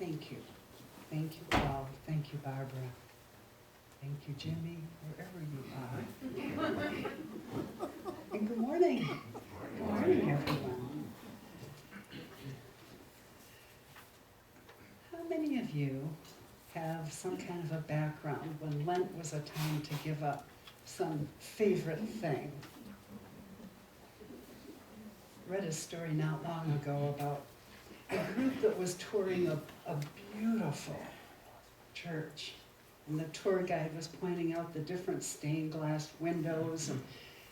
Thank you. Thank you, Paul. Thank you, Barbara. Thank you, Jimmy, wherever you are. And good morning. Good morning, everyone. How many of you have some kind of a background when Lent was a time to give up some favorite thing? Read a story not long ago about a group that was touring a beautiful church. And the tour guide was pointing out the different stained glass windows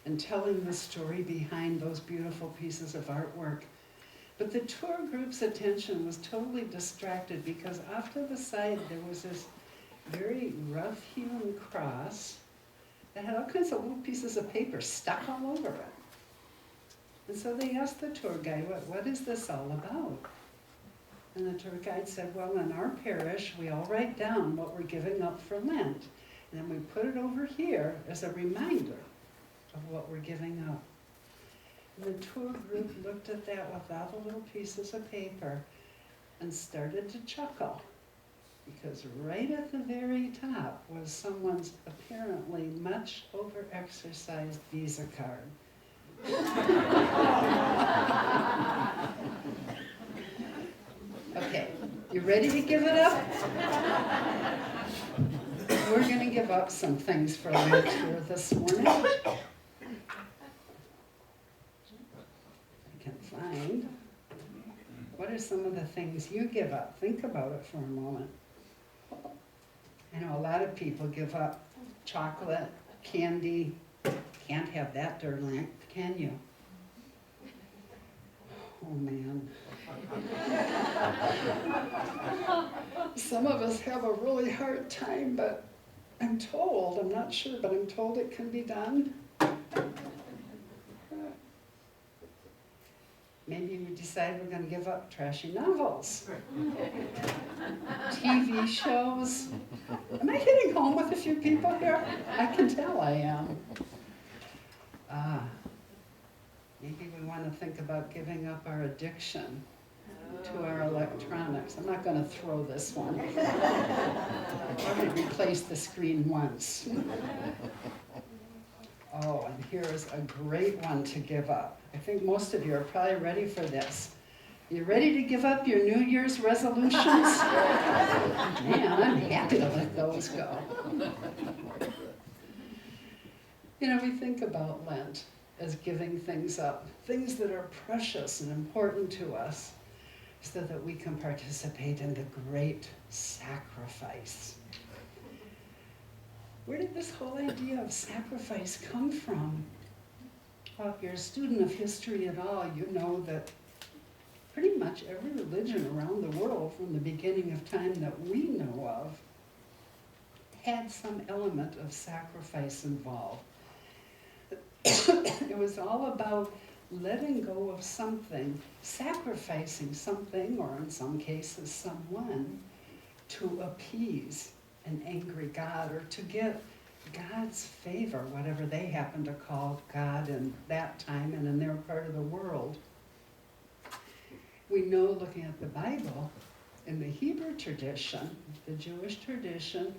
and telling the story behind those beautiful pieces of artwork. But the tour group's attention was totally distracted because off to the side there was this very rough-hewn cross that had all kinds of little pieces of paper stuck all over it. And so they asked the tour guide, what is this all about? And the tour guide said, well, in our parish, we all write down what we're giving up for Lent. And then we put it over here as a reminder of what we're giving up. And the tour group looked at that with all the little pieces of paper and started to chuckle. Because right at the very top was someone's apparently much over-exercised Visa card. Okay, you ready to give it up? We're going to give up some things for Lent here this morning. I can find. What are some of the things you give up? Think about it for a moment. I know a lot of people give up chocolate, candy. Can't have that during Lent, can you? Oh man. Some of us have a really hard time, but I'm told, I'm not sure, but I'm told it can be done. Maybe we decide we're going to give up trashy novels, TV shows. Am I hitting home with a few people here? I can tell I am. Maybe we want to think about giving up our addiction to our electronics. I'm not going to throw this one. I've already replaced the screen once. Oh, and here's a great one to give up. I think most of you are probably ready for this. You ready to give up your New Year's resolutions? Man, I'm happy to let those go. You know, we think about Lent as giving things up, things that are precious and important to us, so that we can participate in the great sacrifice. Where did this whole idea of sacrifice come from? Well, if you're a student of history at all, you know that pretty much every religion around the world from the beginning of time that we know of had some element of sacrifice involved. It was all about letting go of something, sacrificing something, or in some cases someone, to appease an angry God or to get God's favor, whatever they happen to call God in that time and in their part of the world. We know, looking at the Bible, in the Hebrew tradition, the Jewish tradition,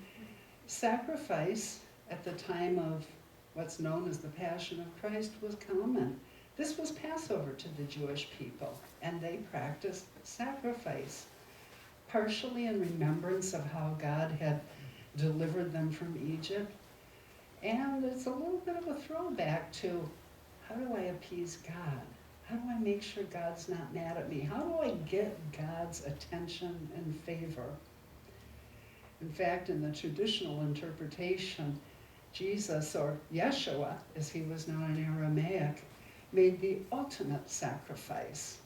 sacrifice at the time of what's known as the Passion of Christ was common. This was Passover to the Jewish people, and they practiced sacrifice, partially in remembrance of how God had delivered them from Egypt. And it's a little bit of a throwback to, how do I appease God? How do I make sure God's not mad at me? How do I get God's attention and favor? In fact, in the traditional interpretation, Jesus, or Yeshua, as he was known in Aramaic, made the ultimate sacrifice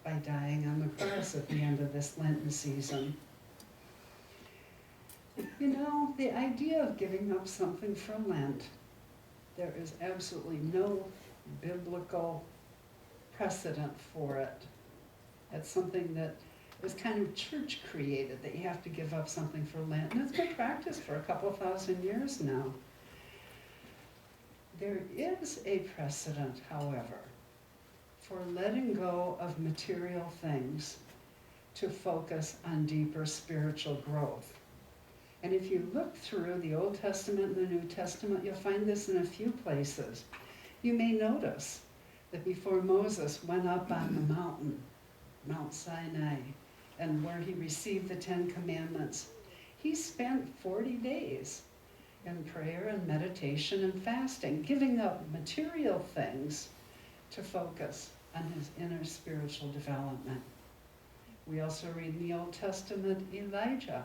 by dying on the cross at the end of this Lenten season. You know, the idea of giving up something for Lent, there is absolutely no biblical precedent for it. It's something that is kind of church created, that you have to give up something for Lent. And it's been practiced for a couple thousand years now. There is a precedent, however, for letting go of material things to focus on deeper spiritual growth. And if you look through the Old Testament and the New Testament, you'll find this in a few places. You may notice that before Moses went up on the mountain, Mount Sinai, and where he received the 10 Commandments, he spent 40 days in prayer and meditation and fasting, giving up material things to focus on his inner spiritual development. We also read in the Old Testament, Elijah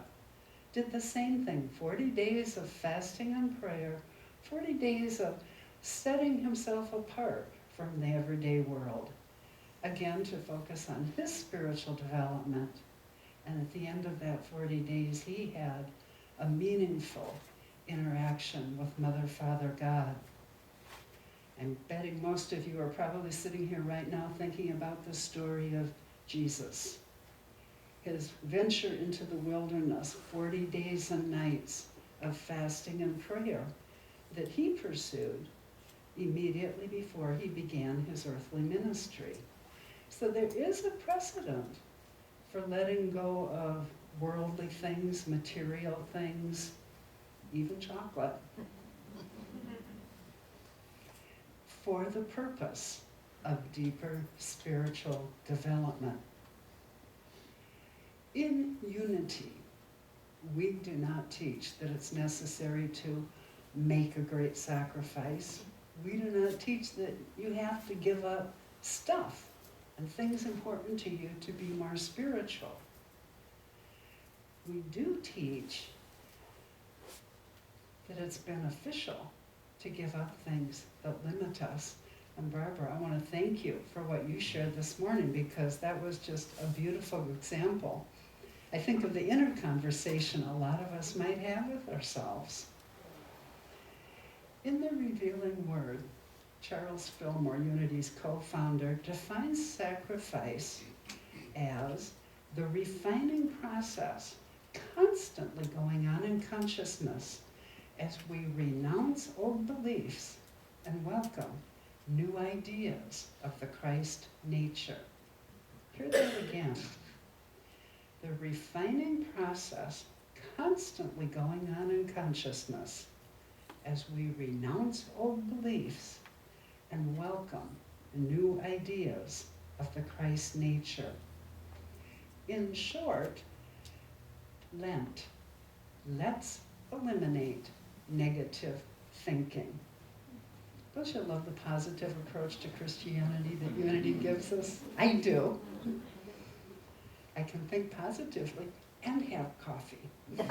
did the same thing, 40 days of fasting and prayer, 40 days of setting himself apart from the everyday world, again to focus on his spiritual development. And at the end of that 40 days, he had a meaningful interaction with Mother, Father, God. I'm betting most of you are probably sitting here right now thinking about the story of Jesus. His venture into the wilderness, 40 days and nights of fasting and prayer that he pursued immediately before he began his earthly ministry. So there is a precedent for letting go of worldly things, material things, even chocolate, for the purpose of deeper spiritual development. In unity, we do not teach that it's necessary to make a great sacrifice. We do not teach that you have to give up stuff and things important to you to be more spiritual. We do teach that it's beneficial to give up things that limit us. And Barbara, I want to thank you for what you shared this morning, because that was just a beautiful example. I think of the inner conversation a lot of us might have with ourselves. In the Revealing Word, Charles Fillmore, Unity's co-founder, defines sacrifice as the refining process constantly going on in consciousness as we renounce old beliefs and welcome new ideas of the Christ nature. Hear that again. The refining process constantly going on in consciousness as we renounce old beliefs and welcome new ideas of the Christ nature. In short, LENT, let's eliminate negative thinking. Don't you love the positive approach to Christianity that Unity gives us? I do. I can think positively and have coffee. In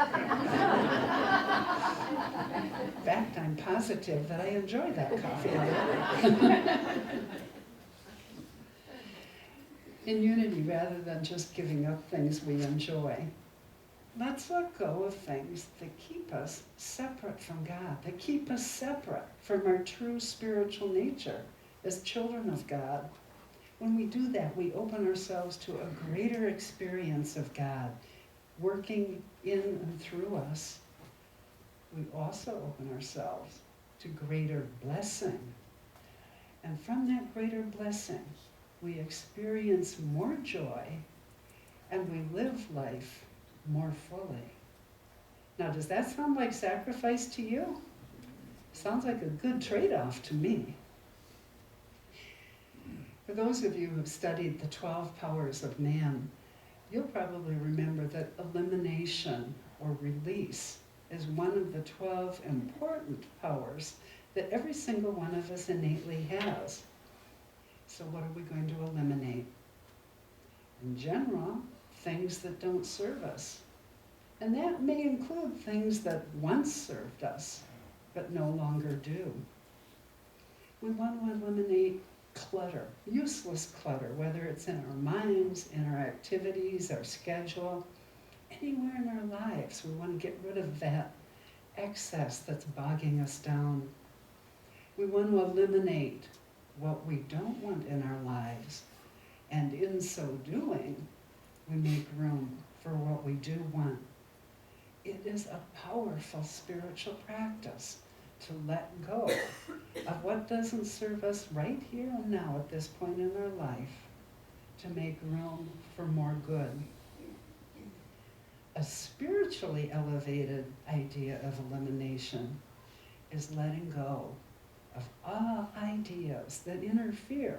fact, I'm positive that I enjoy that coffee. In Unity, rather than just giving up things we enjoy, let's let go of things that keep us separate from God, that keep us separate from our true spiritual nature as children of God. When we do that, we open ourselves to a greater experience of God working in and through us. We also open ourselves to greater blessing. And from that greater blessing, we experience more joy and we live life more fully. Now, does that sound like sacrifice to you? Sounds like a good trade-off to me. For those of you who have studied the 12 powers of man, you'll probably remember that elimination or release is one of the 12 important powers that every single one of us innately has. So what are we going to eliminate? In general, things that don't serve us. And that may include things that once served us, but no longer do. We want to eliminate clutter, useless clutter, whether it's in our minds, in our activities, our schedule, anywhere in our lives. We want to get rid of that excess that's bogging us down. We want to eliminate what we don't want in our lives. And in so doing, we make room for what we do want. It is a powerful spiritual practice to let go of what doesn't serve us right here and now at this point in our life, to make room for more good A spiritually elevated idea of elimination is letting go of all ideas that interfere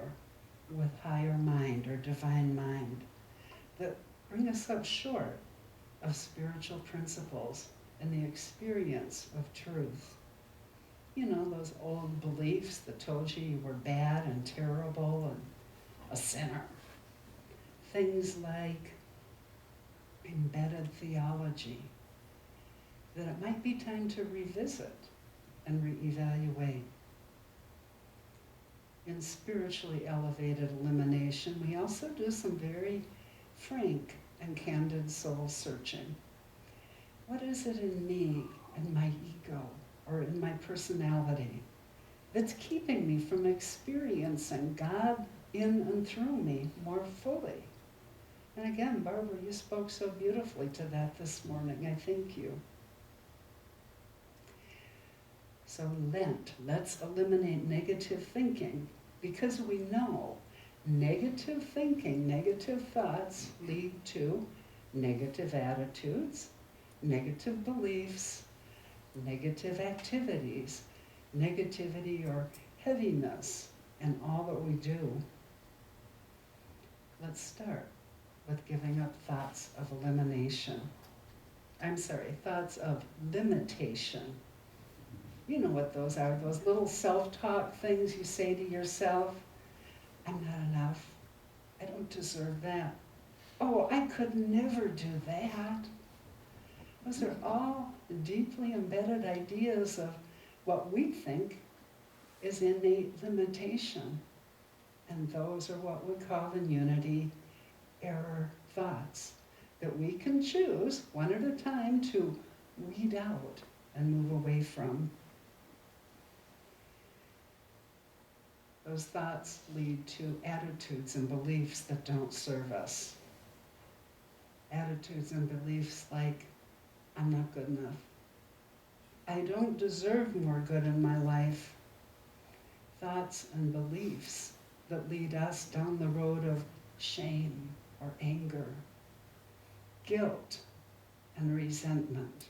with higher mind or divine mind, that bring us up short of spiritual principles and the experience of truth. You know, those old beliefs that told you were bad and terrible and a sinner. Things like embedded theology that it might be time to revisit and reevaluate. In spiritually elevated elimination, we also do some very frank and candid soul searching. What is it in me, in my ego, or in my personality that's keeping me from experiencing God in and through me more fully? And again, Barbara, you spoke so beautifully to that this morning. I thank you. So LENT, let's eliminate negative thinking, because we know negative thinking, negative thoughts lead to negative attitudes, negative beliefs, negative activities, negativity or heaviness in all that we do. Let's start with giving up thoughts of elimination. Thoughts of limitation. You know what those are, those little self-talk things you say to yourself. I'm not enough. I don't deserve that. Oh, I could never do that. Those are all deeply embedded ideas of what we think is innate limitation. And those are what we call in unity error thoughts that we can choose one at a time to weed out and move away from. Those thoughts lead to attitudes and beliefs that don't serve us. Attitudes and beliefs like, I'm not good enough. I don't deserve more good in my life. Thoughts and beliefs that lead us down the road of shame or anger, guilt and resentment.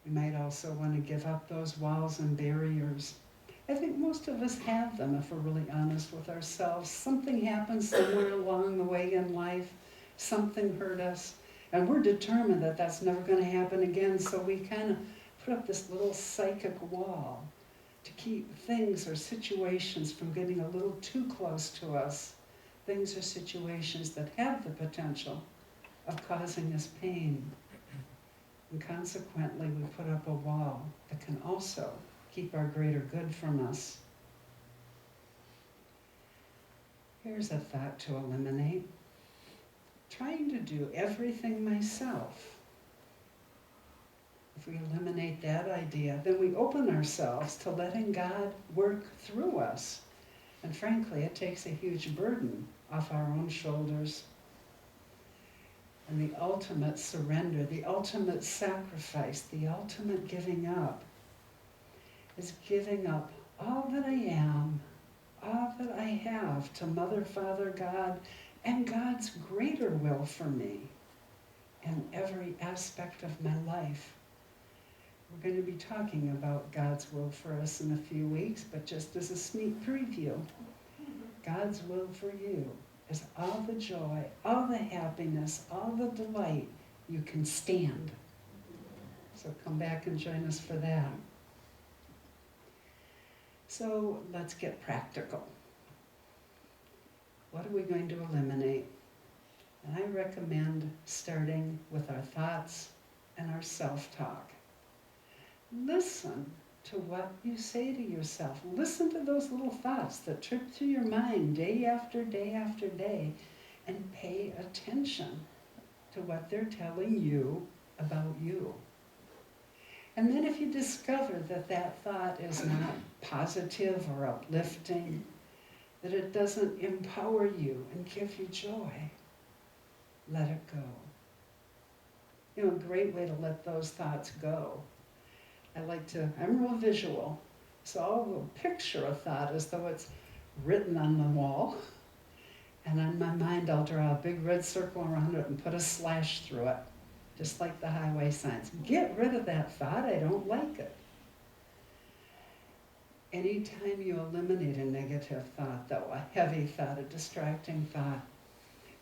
We might also want to give up those walls and barriers. I think most of us have them if we're really honest with ourselves. Something happened somewhere along the way in life, something hurt us, and we're determined that that's never going to happen again, so we kind of put up this little psychic wall to keep things or situations from getting a little too close to us. Things or situations that have the potential of causing us pain. And consequently, we put up a wall that can also keep our greater good from us. Here's a thought to eliminate. Trying to do everything myself. If we eliminate that idea, then we open ourselves to letting God work through us. And frankly, it takes a huge burden off our own shoulders. And the ultimate surrender, the ultimate sacrifice, the ultimate giving up is giving up all that I am, all that I have to Mother, Father, God, and God's greater will for me in every aspect of my life. We're going to be talking about God's will for us in a few weeks, but just as a sneak preview, God's will for you is all the joy, all the happiness, all the delight you can stand. So come back and join us for that. So let's get practical. What are we going to eliminate? And I recommend starting with our thoughts and our self-talk. Listen to what you say to yourself. Listen to those little thoughts that trip through your mind day after day after day, and pay attention to what they're telling you about you. And then if you discover that that thought is not positive or uplifting, that it doesn't empower you and give you joy, let it go. You know, a great way to let those thoughts go. I'm real visual, so I'll picture a thought as though it's written on the wall, and And in my mind, I'll draw a big red circle around it and put a slash through it, just like the highway signs. Get rid of that thought, I don't like it. Anytime you eliminate a negative thought, though, a heavy thought, a distracting thought,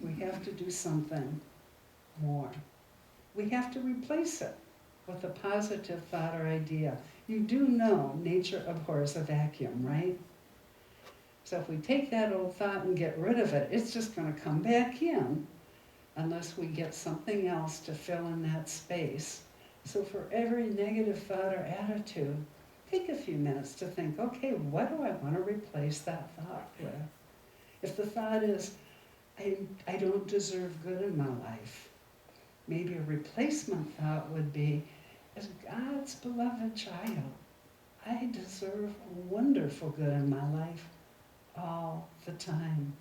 we have to do something more. We have to replace it with a positive thought or idea. You do know nature abhors a vacuum, right? So if we take that old thought and get rid of it, it's just going to come back in unless we get something else to fill in that space. So for every negative thought or attitude, take a few minutes to think, okay, what do I want to replace that thought with? If the thought is, I don't deserve good in my life, maybe a replacement thought would be, as God's beloved child, I deserve wonderful good in my life all the time.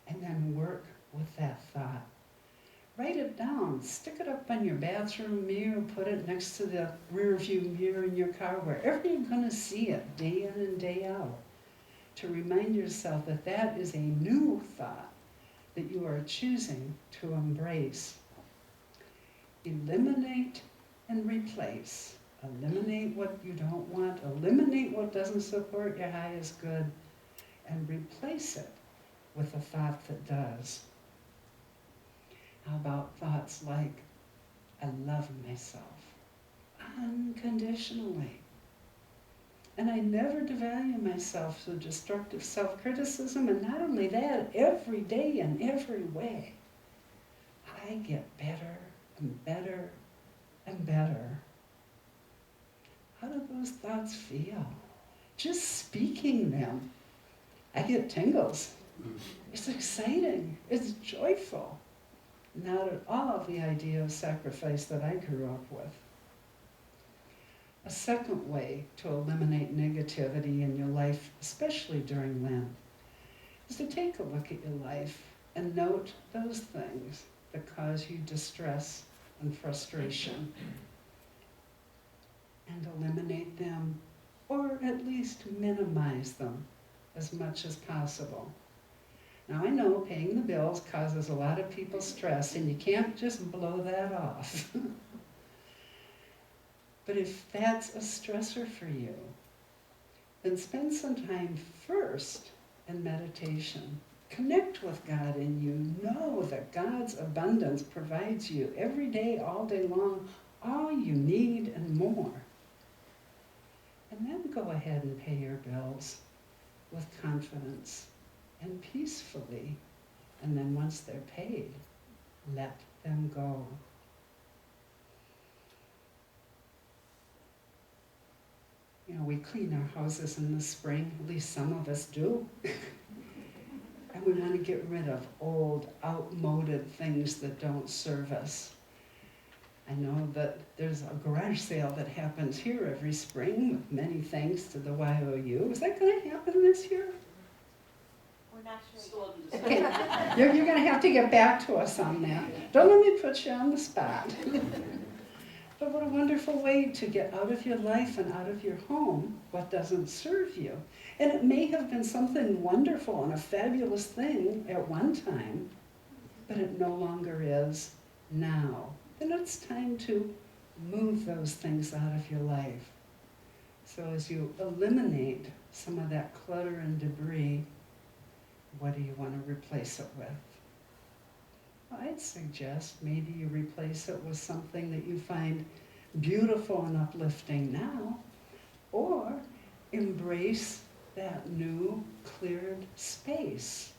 And then work with that thought. Write it down, stick it up on your bathroom mirror, put it next to the rear view mirror in your car, wherever you're going to see it day in and day out, to remind yourself that that is a new thought that you are choosing to embrace. Eliminate and replace. Eliminate what you don't want, eliminate what doesn't support your highest good, and replace it with a thought that does. How about thoughts like, I love myself unconditionally. And I never devalue myself through destructive self-criticism, and not only that, every day in every way, I get better and better and better. How do those thoughts feel? Just speaking them, I get tingles. It's exciting, it's joyful. Not at all the idea of sacrifice that I grew up with. A second way to eliminate negativity in your life, especially during Lent, is to take a look at your life and note those things that cause you distress and frustration, and eliminate them, or at least minimize them as much as possible. Now I know paying the bills causes a lot of people stress, and you can't just blow that off. But if that's a stressor for you, then spend some time first in meditation. Connect with God in you. Know that God's abundance provides you every day, all day long, all you need and more. And then go ahead and pay your bills with confidence and peacefully. And then once they're paid, let them go. You know, we clean our houses in the spring, at least some of us do. And we want to get rid of old, outmoded things that don't serve us. I know that there's a garage sale that happens here every spring, with many thanks to the YOU. Is that going to happen this year? We're not sure. Okay. You're going to have to get back to us on that. Don't let me put you on the spot. But what a wonderful way to get out of your life and out of your home what doesn't serve you. And it may have been something wonderful and a fabulous thing at one time, but it no longer is now. And it's time to move those things out of your life. So as you eliminate some of that clutter and debris, what do you want to replace it with? Well, I'd suggest maybe you replace it with something that you find beautiful and uplifting now, or embrace that new cleared space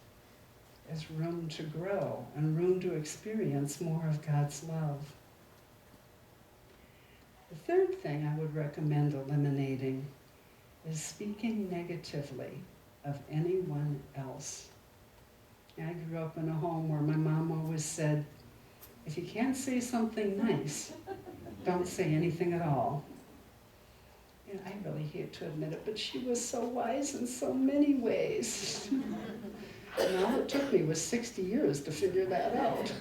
as room to grow and room to experience more of God's love. The third thing I would recommend eliminating is speaking negatively of anyone else. I grew up in a home where my mom always said, if you can't say something nice, don't say anything at all. And I really hate to admit it, but she was so wise in so many ways. And all it took me was 60 years to figure that out.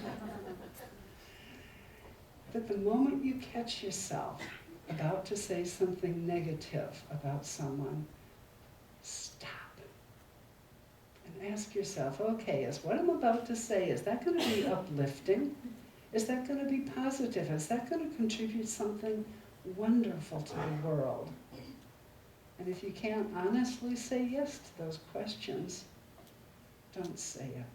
But the moment you catch yourself about to say something negative about someone, stop and ask yourself, okay, is what I'm about to say, is that going to be uplifting? Is that going to be positive? Is that going to contribute something wonderful to the world? And if you can't honestly say yes to those questions, don't say it.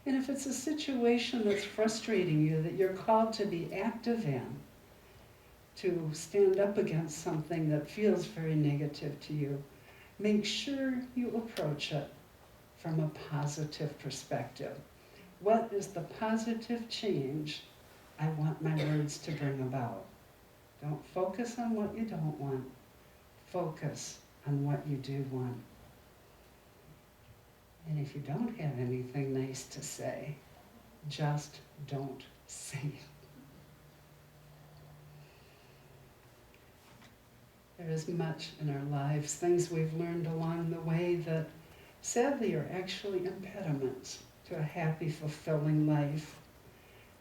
And if it's a situation that's frustrating you, that you're called to be active in, to stand up against something that feels very negative to you, make sure you approach it from a positive perspective. What is the positive change I want my words to bring about? Don't focus on what you don't want. Focus on what you do want. And if you don't have anything nice to say, just don't say it. There is much in our lives, things we've learned along the way that sadly are actually impediments to a happy, fulfilling life.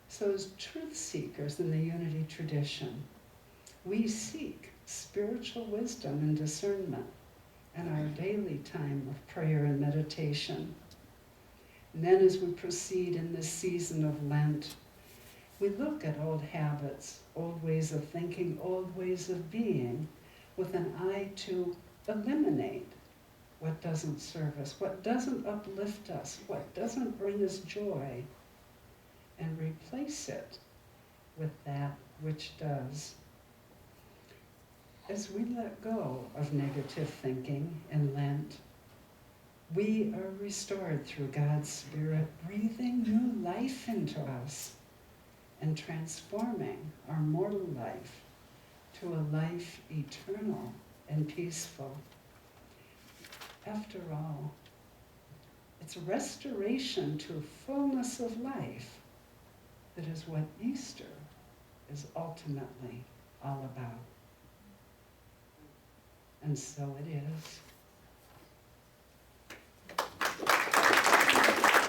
So as truth seekers in the Unity tradition, we seek spiritual wisdom and discernment in our daily time of prayer and meditation. And then as we proceed in this season of Lent, we look at old habits, old ways of thinking, old ways of being, with an eye to eliminate what doesn't serve us, what doesn't uplift us, what doesn't bring us joy, and replace it with that which does. As we let go of negative thinking in Lent, we are restored through God's Spirit, breathing new life into us and transforming our mortal life to a life eternal and peaceful. After all, it's restoration to fullness of life that is what Easter is ultimately all about. And so it is.